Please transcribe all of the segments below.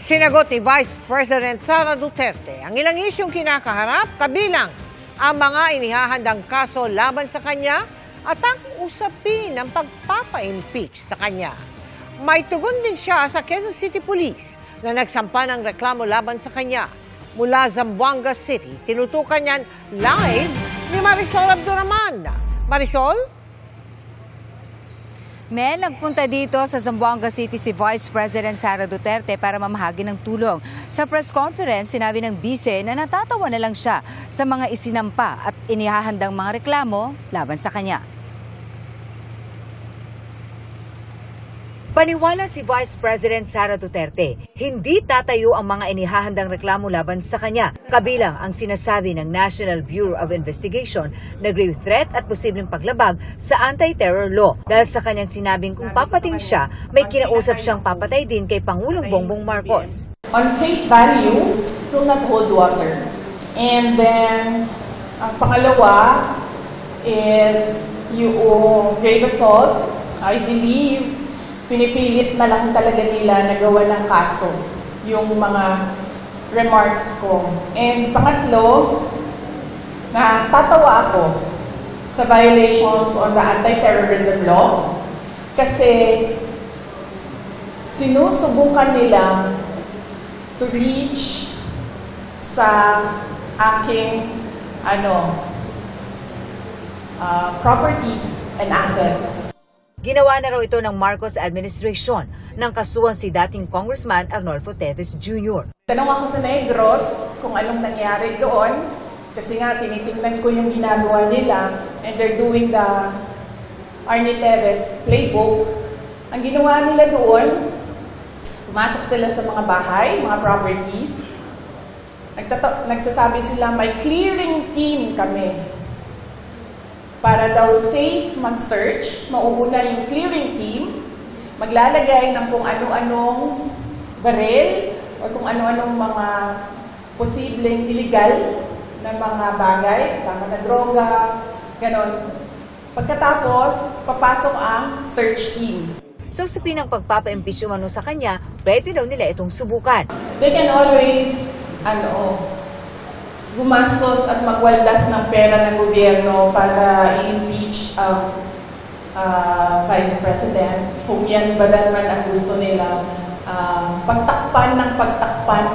Sinagot ni Vice President Sara Duterte ang ilang isyong kinakaharap, kabilang ang mga inihahandang kaso laban sa kanya at ang usapin ng pagpapa-impeach sa kanya. May tugon din siya sa Quezon City Police na nagsampa ng reklamo laban sa kanya. Mula Zamboanga City, tinutukan niyan live ni Marisol Abduraman. Marisol? Nagpunta dito sa Zamboanga City si Vice President Sara Duterte para mamahagi ng tulong. Sa press conference, sinabi ng bise na natatawa na lang siya sa mga isinampa at inihahandang mga reklamo laban sa kanya. Paniwala si Vice President Sara Duterte, hindi tatayo ang mga inihahandang reklamo laban sa kanya, kabilang ang sinasabi ng National Bureau of Investigation na grave threat at posibleng paglabag sa anti-terror law. Dahil sa kanyang sinabing kung papating siya, may kinausap siyang papatay din kay Pangulong Bongbong Marcos. On face value, it will not hold water. And then, ang pangalawa is yung grave assault. I believe pinipilit na lang talaga nila na gawa ng kaso yung mga remarks ko. And pangatlo, natatawa ako sa violations on the anti-terrorism law kasi sinusubukan nila to reach sa aking properties and assets. Ginawa na raw ito ng Marcos administration nang kasuhan si dating Congressman Arnolfo Teves Jr. Tanong ako sa Negros kung anong nangyari doon kasi nga tinitingnan ko yung ginagawa nila and they're doing the Arnie Teves playbook. Ang ginawa nila doon, pumasok sila sa mga bahay, mga properties. Nagsasabi sila may clearing team kami. Para daw safe mag-search, mauuna yung clearing team, maglalagay ng kung ano-anong baril o kung ano-anong mga posibleng illegal na mga bagay, kasama na droga, ganon. Pagkatapos, papasok ang search team. So sa pinang pagpapa-impeach umano sa kanya, pwede daw nila itong subukan. They can always, gumastos at magwaldas ng pera ng gobyerno para i-impeach ang Vice President. Kung yan ba naman ang gusto nila, pagtakpan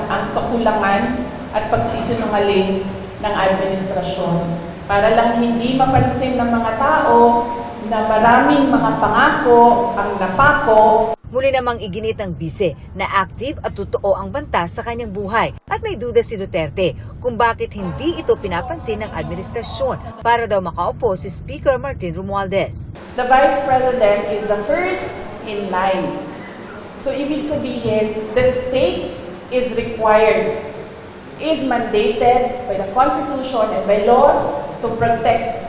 ang kakulangan at pagsisinungaling ng administrasyon. Para lang hindi mapansin ng mga tao na maraming mga pangako ang napako. Muli namang iginit ng bise na active at totoo ang banta sa kanyang buhay at may duda si Duterte kung bakit hindi ito pinapansin ng administrasyon para daw makaupo si Speaker Martin Romualdez. The Vice President is the first in line. So ibig sabihin, the state is required, is mandated by the Constitution and by laws to protect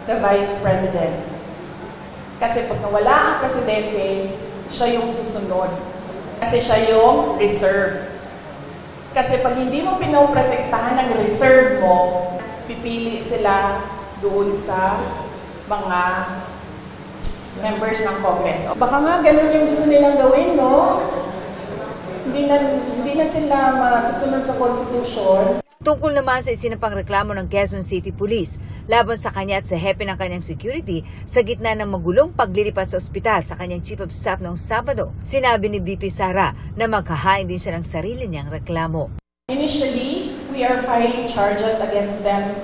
the Vice President. Kasi pag nawala ang presidente, siya yung susunod. Kasi siya yung reserve. Kasi pag hindi mo pinoprotektahan ng reserve mo, pipili sila doon sa mga members ng Congress. Baka nga ganun yung gusto nilang gawin, no? Hindi na sila masusunod sa Constitution. Tungkol naman sa isinampang reklamo ng Quezon City Police laban sa kanya at sa hepe ng kanyang security sa gitna ng magulong paglilipat sa ospital sa kanyang Chief of Staff noong Sabado, sinabi ni VP Sara na maghahain din siya ng sarili niyang reklamo. Initially, we are filing charges against them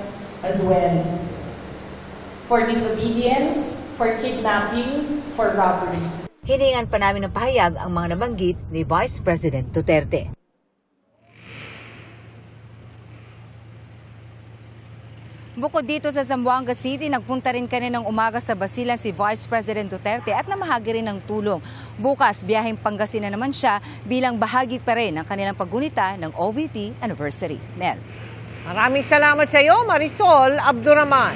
as well. For disobedience, for kidnapping, for robbery. Hiningan pa namin ng pahayag ang mga nabanggit ni Vice President Duterte. Bukod dito sa Zamboanga City, nagpunta rin kaninang umaga sa Basilan si Vice President Duterte at namahagi rin ng tulong. Bukas, biyaheng Pangasinan naman siya bilang bahagi pa rin ng kanilang paggunita ng OVP anniversary. Mel. Maraming salamat sa iyo, Marisol Abduraman.